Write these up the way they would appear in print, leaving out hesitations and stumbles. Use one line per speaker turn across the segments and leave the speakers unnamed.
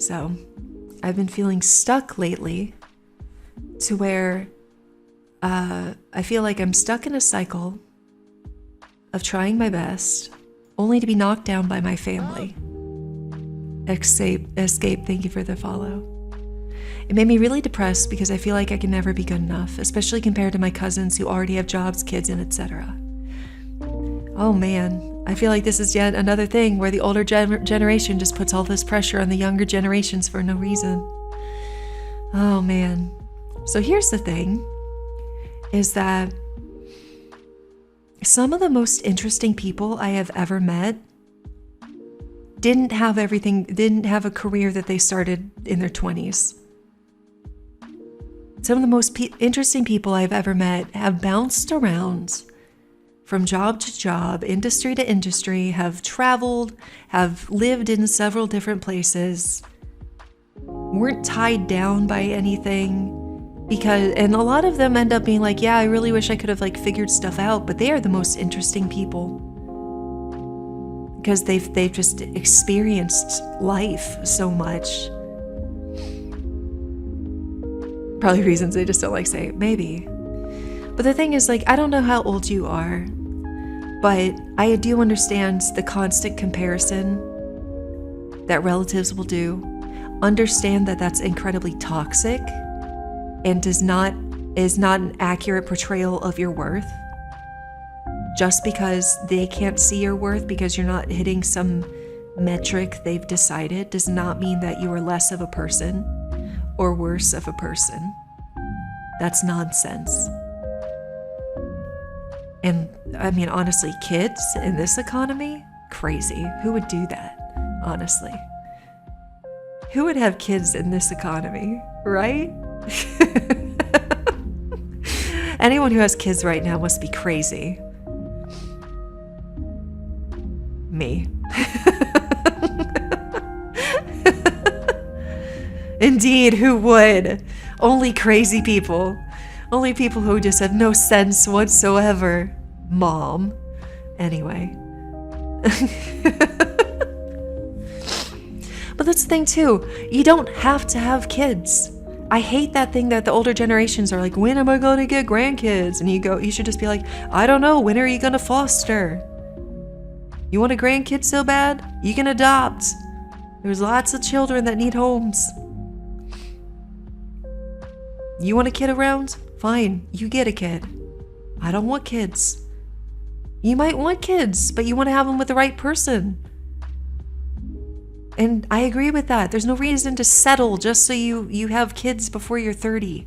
So I've been feeling stuck lately to where I feel like I'm stuck in a cycle of trying my best only to be knocked down by my family. Escape, thank you for the follow. It made me really depressed because I feel like I can never be good enough, especially compared to my cousins who already have jobs, kids, and etc. Oh man, I feel like this is yet another thing where the older generation just puts all this pressure on the younger generations for no reason. Oh man. So here's the thing, is that some of the most interesting people I have ever met didn't have a career that they started in their 20s. Some of the most interesting people I've ever met have bounced around from job to job, industry to industry, have traveled, have lived in several different places, weren't tied down by anything, and a lot of them end up being like, yeah, I really wish I could have figured stuff out, but they are the most interesting people because they've just experienced life so much. Probably reasons they just don't like saying it, maybe. But the thing is, I don't know how old you are, but I do understand the constant comparison that relatives will do. Understand that that's incredibly toxic and is not an accurate portrayal of your worth. Just because they can't see your worth because you're not hitting some metric they've decided does not mean that you are less of a person or worse of a person. That's nonsense. And I mean, honestly, kids in this economy, crazy. Who would do that, honestly? Who would have kids in this economy, right? Anyone who has kids right now must be crazy. Me. Indeed, who would? Only crazy people. Only people who just have no sense whatsoever. Mom. Anyway. But that's the thing too. You don't have to have kids. I hate that thing that the older generations are like, when am I going to get grandkids? And you should just be like, I don't know. When are you going to foster? You want a grandkid so bad? You can adopt. There's lots of children that need homes. You want a kid around? Fine, you get a kid. I don't want kids. You might want kids, but you want to have them with the right person. And I agree with that. There's no reason to settle just so you have kids before you're 30.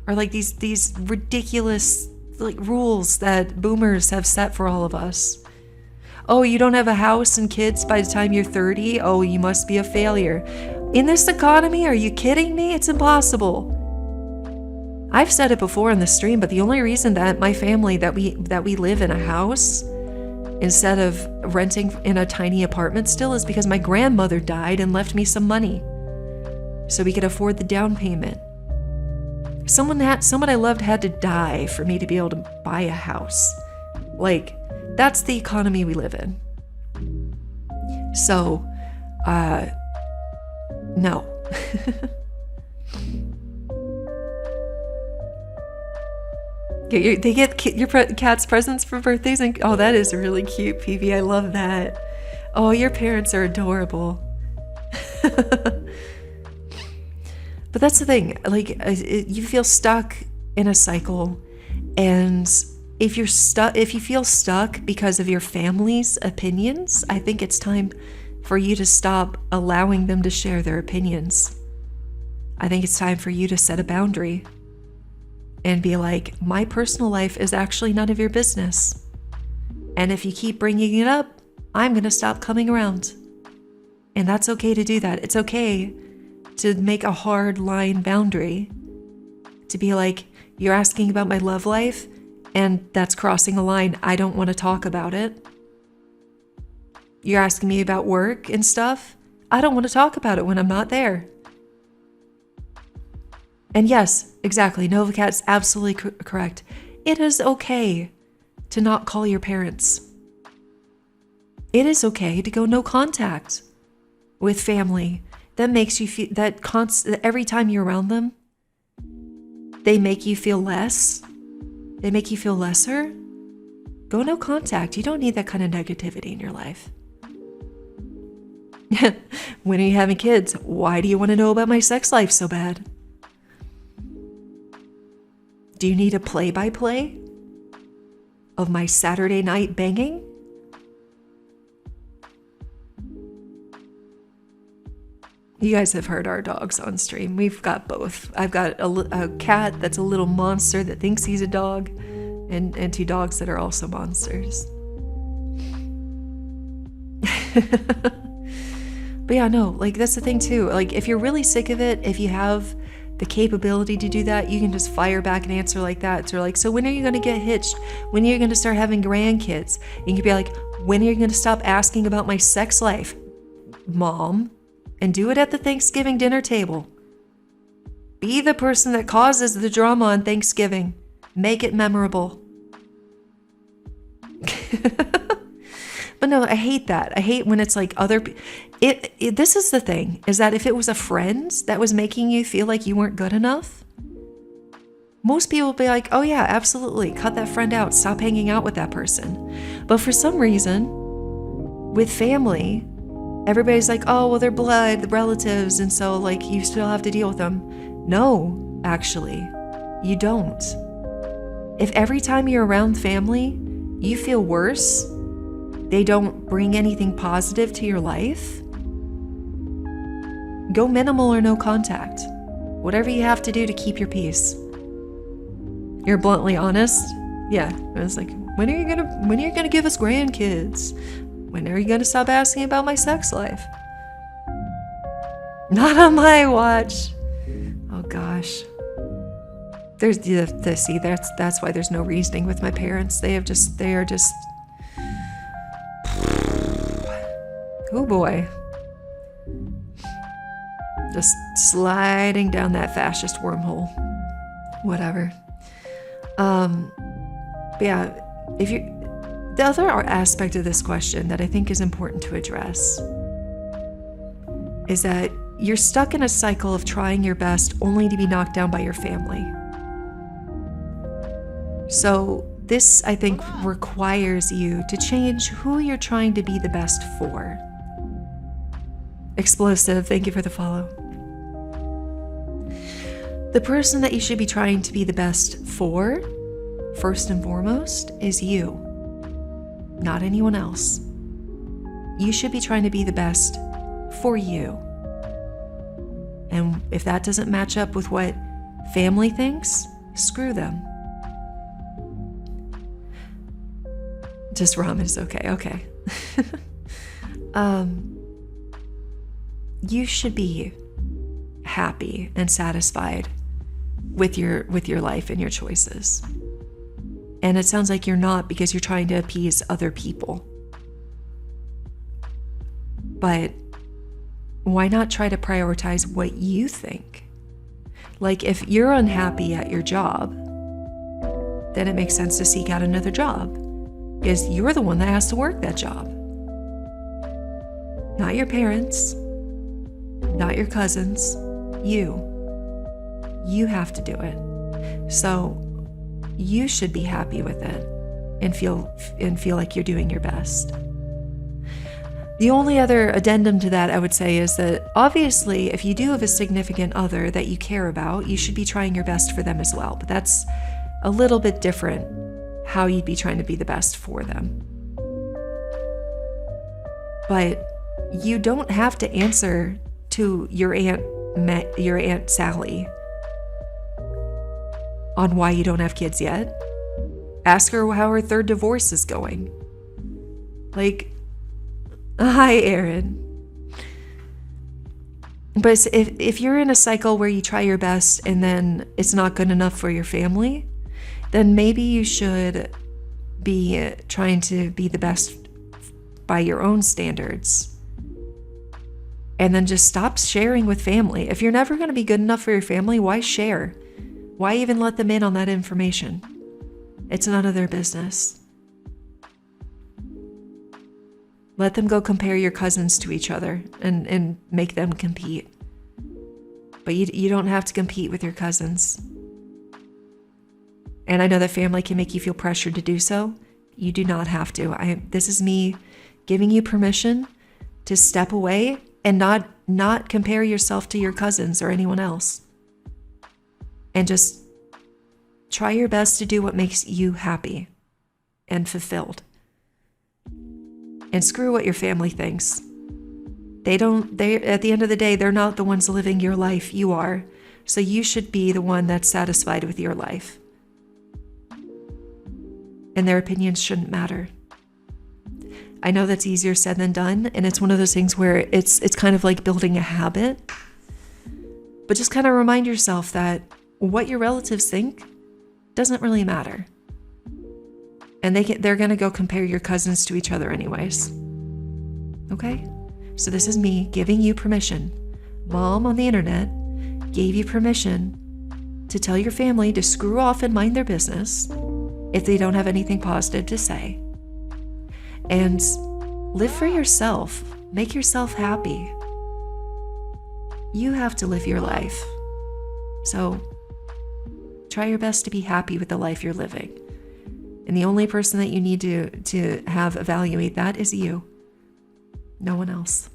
Or these ridiculous rules that boomers have set for all of us. Oh, you don't have a house and kids by the time you're 30? Oh, you must be a failure. In this economy, are you kidding me? It's impossible. I've said it before in the stream, but the only reason that my family, that we live in a house instead of renting in a tiny apartment still, is because my grandmother died and left me some money so we could afford the down payment. Someone I loved had to die for me to be able to buy a house. That's the economy we live in. So, no. They get your cat's presents for birthdays, and oh, that is really cute, PV. I love that. Oh, your parents are adorable. But that's the thing. You feel stuck in a cycle, and if you feel stuck because of your family's opinions, I think it's time for you to stop allowing them to share their opinions. I think it's time for you to set a boundary and be like, my personal life is actually none of your business. And if you keep bringing it up, I'm going to stop coming around. And that's okay to do that. It's okay to make a hard line boundary. To be like, you're asking about my love life, and that's crossing a line. I don't want to talk about it. You're asking me about work and stuff. I don't want to talk about it when I'm not there. And yes, exactly, NovaCat's absolutely correct. It is okay to not call your parents. It is okay to go no contact. with family that makes you feel that every time you're around them, they make you feel less, they make you feel lesser, go no contact. You don't need that kind of negativity in your life. When are you having kids? Why do you want to know about my sex life so bad? Do you need a play-by-play of my Saturday night banging? You guys have heard our dogs on stream. We've got both. I've got a cat that's a little monster that thinks he's a dog, and 2 dogs that are also monsters. But yeah, no, like that's the thing too. Like if you're really sick of it, if you have the capability to do that, you can just fire back an answer like that. So like, so when are you going to get hitched? When are you going to start having grandkids? And you can be like, when are you going to stop asking about my sex life, Mom? And do it at the Thanksgiving dinner table. Be the person that causes the drama on Thanksgiving. Make it memorable. But no, I hate that. I hate when it's like this is the thing, is that if it was a friend that was making you feel like you weren't good enough, most people would be like, oh yeah, absolutely, cut that friend out, stop hanging out with that person. But for some reason, with family, everybody's like, oh, well, they're blood, the relatives, and so like you still have to deal with them. No, actually, you don't. If every time you're around family, you feel worse, they don't bring anything positive to your life, go minimal or no contact. Whatever you have to do to keep your peace. You're bluntly honest? Yeah. It's like, when are you gonna give us grandkids? When are you gonna stop asking about my sex life? Not on my watch. Oh gosh. There's see, that's why there's no reasoning with my parents. They are just oh boy. Just sliding down that fascist wormhole. Whatever. But yeah, the other aspect of this question that I think is important to address is that you're stuck in a cycle of trying your best only to be knocked down by your family. So this, I think, requires you to change who you're trying to be the best for. Explosive, thank you for the follow. The person that you should be trying to be the best for, first and foremost, is you, not anyone else. You should be trying to be the best for you. And if that doesn't match up with what family thinks, screw them. Just ramen is okay. Okay. You should be happy and satisfied with your life and your choices. And it sounds like you're not, because you're trying to appease other people. But why not try to prioritize what you think? Like if you're unhappy at your job, then it makes sense to seek out another job, because you're the one that has to work that job. Not your parents, not your cousins, you. You have to do it. So you should be happy with it and feel like you're doing your best. The only other addendum to that I would say is that obviously if you do have a significant other that you care about, you should be trying your best for them as well. But that's a little bit different, how you'd be trying to be the best for them. But you don't have to answer to your Aunt Sally on why you don't have kids yet. Ask her how her third divorce is going. Like, hi, Aaron. But if you're in a cycle where you try your best and then it's not good enough for your family, then maybe you should be trying to be the best by your own standards. And then just stop sharing with family. If you're never going to be good enough for your family, why share? Why even let them in on that information? It's none of their business. Let them go compare your cousins to each other and make them compete. But you don't have to compete with your cousins. And I know that family can make you feel pressured to do so. You do not have to. This is me giving you permission to step away and not compare yourself to your cousins or anyone else. And just try your best to do what makes you happy and fulfilled. And screw what your family thinks. They at the end of the day, they're not the ones living your life. You are. So you should be the one that's satisfied with your life. And their opinions shouldn't matter. I know that's easier said than done, and it's one of those things where it's kind of like building a habit. But just kind of remind yourself that what your relatives think doesn't really matter. And they're going to go compare your cousins to each other anyways. Okay? So this is me giving you permission. Mom on the internet gave you permission to tell your family to screw off and mind their business if they don't have anything positive to say. And live for yourself. Make yourself happy. You have to live your life. So try your best to be happy with the life you're living. And the only person that you need to have evaluate that is you. No one else.